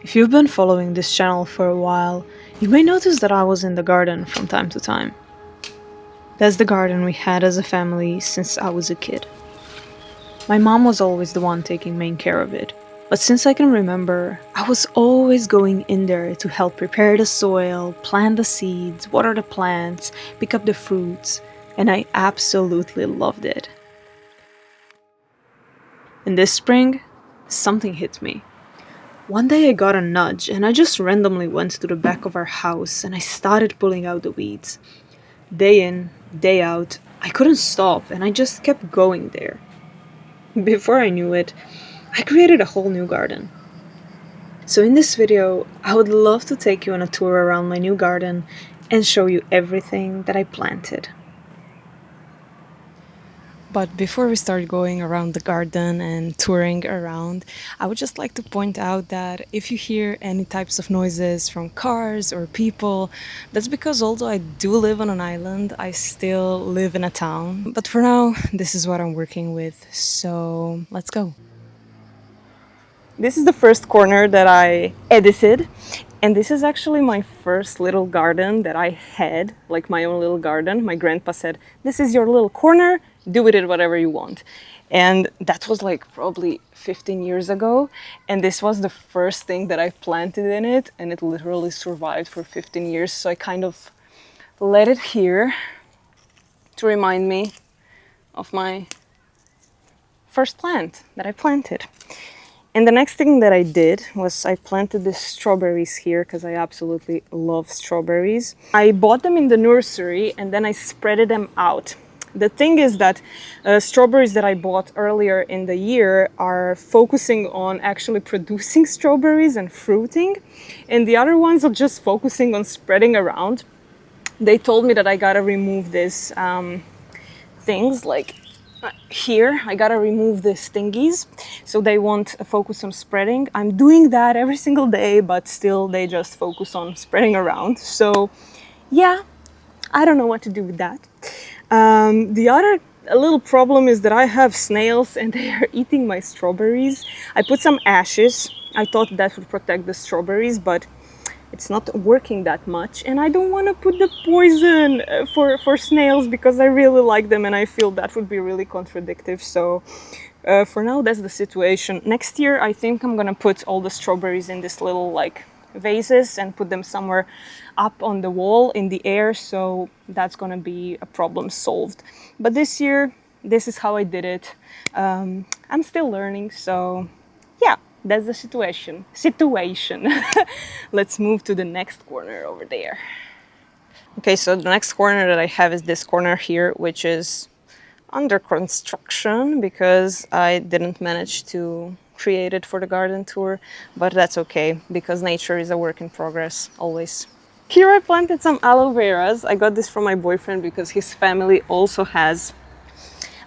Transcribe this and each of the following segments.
If you've been following this channel for a while, you may notice that I was in the garden from time to time. That's the garden we had as a family since I was a kid. My mom was always the one taking main care of it, but since I can remember, I was always going in there to help prepare the soil, plant the seeds, water the plants, pick up the fruits, and I absolutely loved it. And this spring, something hit me. One day I got a nudge and I just randomly went to the back of our house and I started pulling out the weeds. Day in, day out, I couldn't stop and I just kept going there. Before I knew it, I created a whole new garden. So in this video, I would love to take you on a tour around my new garden and show you everything that I planted. But before we start going around the garden and touring around, I would just like to point out that if you hear any types of noises from cars or people, that's because although I do live on an island, I still live in a town. But for now, this is what I'm working with, so let's go. This is the first corner that I edited, and this is actually my first little garden that I had, like my own little garden. My grandpa said, "This is your little corner, do with it whatever you want." And that was like probably 15 years ago, and this was the first thing that I planted in it, and it literally survived for 15 years, so I kind of let it here to remind me of my first plant that I planted. And the next thing that I did was I planted the strawberries here because I absolutely love strawberries. I bought them in the nursery and then I spreaded them out. The thing is that strawberries that I bought earlier in the year are focusing on actually producing strawberries and fruiting, and the other ones are just focusing on spreading around. They told me that I gotta remove these things like here. I gotta remove the stingies so they won't focus on spreading. I'm doing that every single day, but still they just focus on spreading around. So yeah, I don't know what to do with that. The other little problem is that I have snails and they are eating my strawberries. I put some ashes. I thought that would protect the strawberries, but it's not working that much, and I don't want to put the poison for snails because I really like them and I feel that would be really contradictory. So for now, that's the situation. Next year, I think I'm gonna put all the strawberries in this little like vases and put them somewhere up on the wall in the air, so that's gonna be a problem solved. But this year, this is how I did it. I'm still learning, so yeah, that's the situation. Let's move to the next corner over there. Okay, so the next corner that I have is this corner here, which is under construction because I didn't manage to create it for the garden tour, but that's okay because nature is a work in progress always. Here I planted some aloe veras. I got this from my boyfriend because his family also has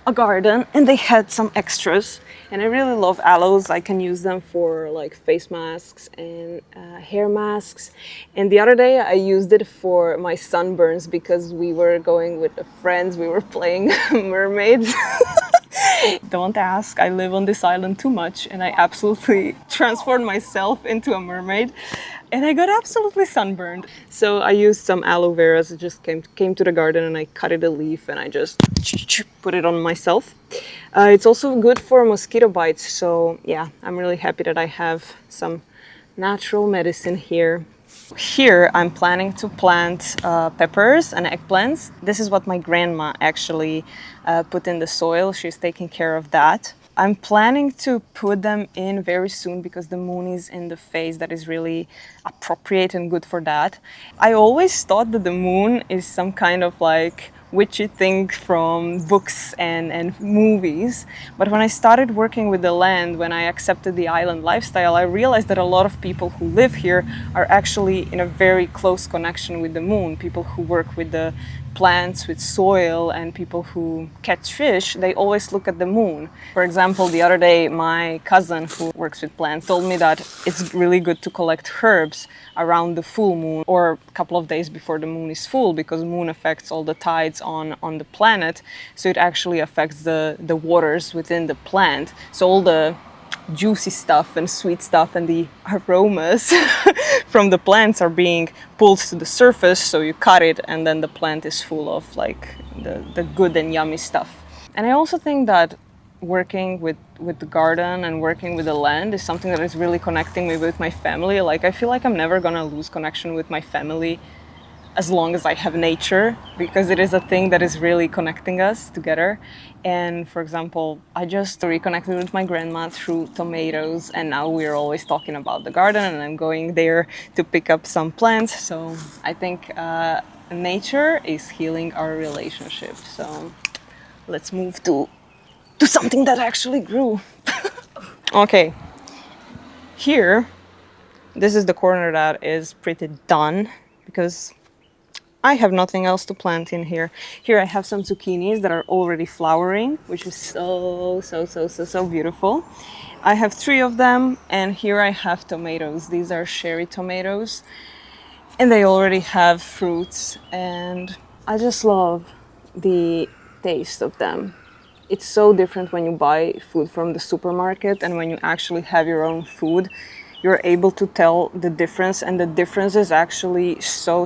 a garden and they had some extras, and I really love aloes. I can use them for like face masks and hair masks, and the other day I used it for my sunburns because we were going with friends, we were playing mermaids. Don't ask, I live on this island too much and I absolutely transformed myself into a mermaid and I got absolutely sunburned. So I used some aloe veras. It just came to the garden and I cut it a leaf and I just put it on myself. It's also good for mosquito bites, so yeah, I'm really happy that I have some natural medicine here. Here I'm planning to plant peppers and eggplants. This is what my grandma actually put in the soil. She's taking care of that. I'm planning to put them in very soon because the moon is in the phase that is really appropriate and good for that. I always thought that the moon is some kind of like witchy thing from books and movies. But when I started working with the land, when I accepted the island lifestyle, I realized that a lot of people who live here are actually in a very close connection with the moon. People who work with the plants, with soil, and people who catch fish, they always look at the moon. For example, the other day, my cousin who works with plants told me that it's really good to collect herbs around the full moon or a couple of days before the moon is full, because the moon affects all the tides on the planet, so it actually affects the waters within the plant. So all the juicy stuff and sweet stuff, and the aromas from the plants are being pulled to the surface. So you cut it, and then the plant is full of like the good and yummy stuff. And I also think that working with the garden and working with the land is something that is really connecting me with my family. Like I feel like I'm never gonna lose connection with my family as long as I have nature, because it is a thing that is really connecting us together. And for example, I just reconnected with my grandma through tomatoes, and now we're always talking about the garden, and I'm going there to pick up some plants. So I think nature is healing our relationship. So let's move to something that actually grew. Okay, here, this is the corner that is pretty done because I have nothing else to plant in here. Here I have some zucchinis that are already flowering, which is so beautiful. I have 3 of them, and here I have tomatoes. These are cherry tomatoes, and they already have fruits, and I just love the taste of them. It's so different when you buy food from the supermarket and when you actually have your own food. You're able to tell the difference, and the difference is actually so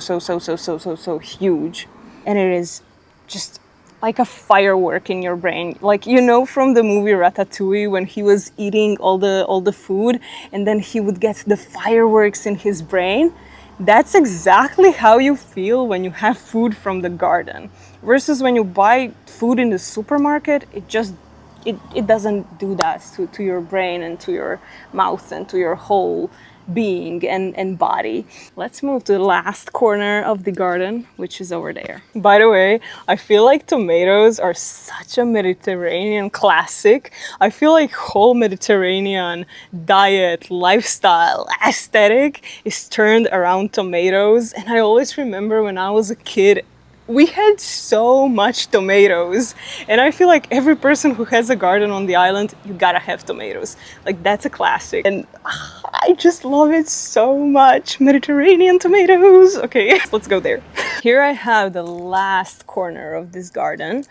huge. And it is just like a firework in your brain. Like, you know, from the movie Ratatouille, when he was eating all the food and then he would get the fireworks in his brain. That's exactly how you feel when you have food from the garden. Versus when you buy food in the supermarket, it doesn't do that to your brain and to your mouth and to your whole being and body. Let's move to the last corner of the garden, which is over there. By the way, I feel like tomatoes are such a Mediterranean classic. I feel like whole Mediterranean diet, lifestyle, aesthetic is turned around tomatoes. And I always remember when I was a kid, we had so much tomatoes, and I feel like every person who has a garden on the island, you gotta have tomatoes. Like, that's a classic, and I just love it so much. Mediterranean tomatoes. Okay, let's go there. Here I have the last corner of this garden,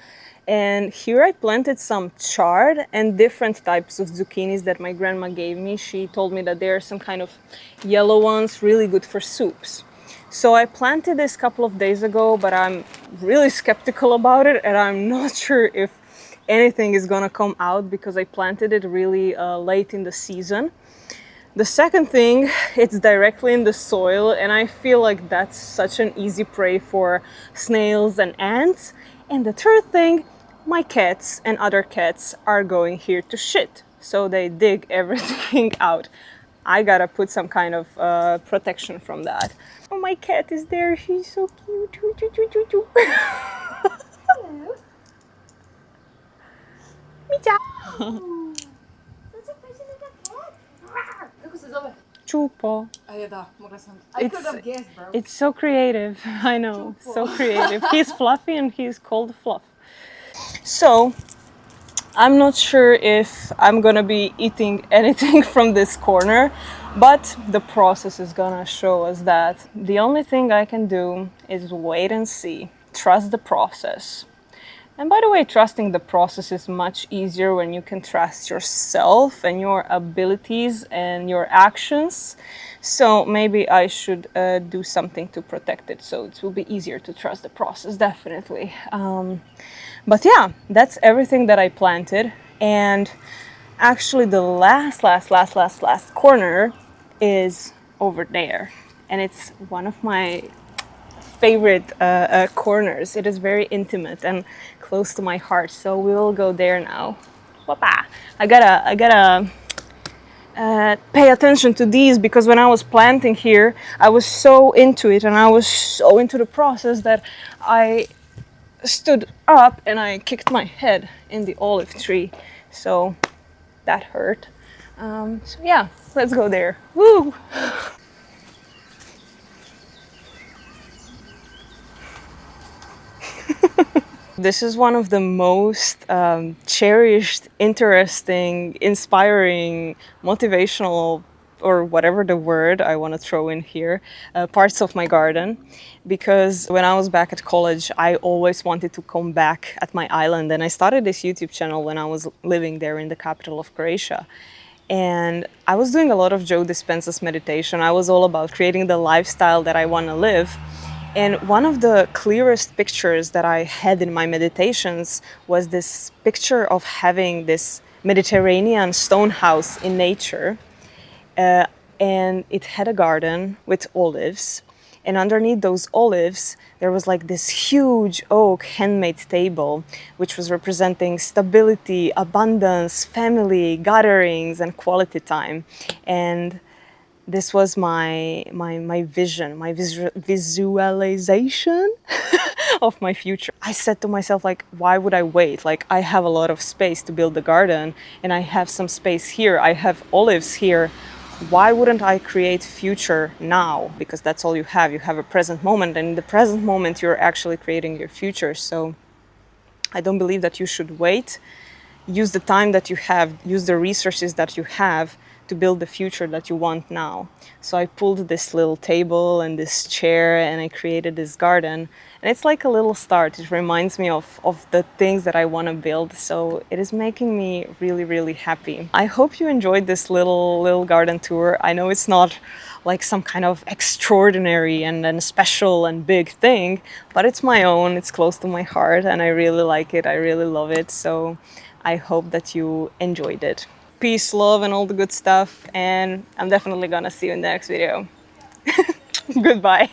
and here I planted some chard and different types of zucchinis that my grandma gave me. She told me that there are some kind of yellow ones, really good for soups. So I planted this a couple of days ago, but I'm really skeptical about it, and I'm not sure if anything is gonna come out because I planted it really late in the season. The second thing, it's directly in the soil, and I feel like that's such an easy prey for snails and ants. And the third thing, my cats and other cats are going here to shit, so they dig everything out. I gotta put some kind of protection from that. Oh, my cat is there. She's so cute. Hello. Chupo. It's so creative. I know, so creative. He's fluffy and he's called Fluff. So, I'm not sure if I'm gonna be eating anything from this corner, but the process is gonna show us that. The only thing I can do is wait and see. Trust the process. And by the way, trusting the process is much easier when you can trust yourself and your abilities and your actions. So maybe I should do something to protect it, so it will be easier to trust the process, definitely. But yeah, that's everything that I planted. And actually the last corner is over there. And it's one of my favorite corners. It is very intimate and close to my heart. So we'll go there now. Wapa. I gotta pay attention to these, because when I was planting here, I was so into it and I was so into the process that I stood up and I kicked my head in the olive tree, so that hurt. So yeah, let's go there. Woo! This is one of the most cherished, interesting, inspiring, motivational, or whatever the word I want to throw in here, parts of my garden. Because when I was back at college, I always wanted to come back at my island, and I started this YouTube channel when I was living there in the capital of Croatia. And I was doing a lot of Joe Dispenza's meditation. I was all about creating the lifestyle that I want to live. And one of the clearest pictures that I had in my meditations was this picture of having this Mediterranean stone house in nature. And it had a garden with olives. And underneath those olives, there was like this huge oak handmade table, which was representing stability, abundance, family, gatherings, and quality time. And this was my vision, my visualization of my future. I said to myself, like, why would I wait? Like, I have a lot of space to build the garden, and I have some space here. I have olives here. Why wouldn't I create future now? Because that's all you have. You have a present moment, and in the present moment, you're actually creating your future. So I don't believe that you should wait. Use the time that you have, use the resources that you have to build the future that you want now. So I pulled this little table and this chair and I created this garden. And it's like a little start. It reminds me of the things that I want to build. So it is making me really, really happy. I hope you enjoyed this little garden tour. I know it's not like some kind of extraordinary and special and big thing, but it's my own, it's close to my heart, and I really like it, I really love it. So I hope that you enjoyed it. Peace, love, and all the good stuff, and I'm definitely gonna see you in the next video. Goodbye.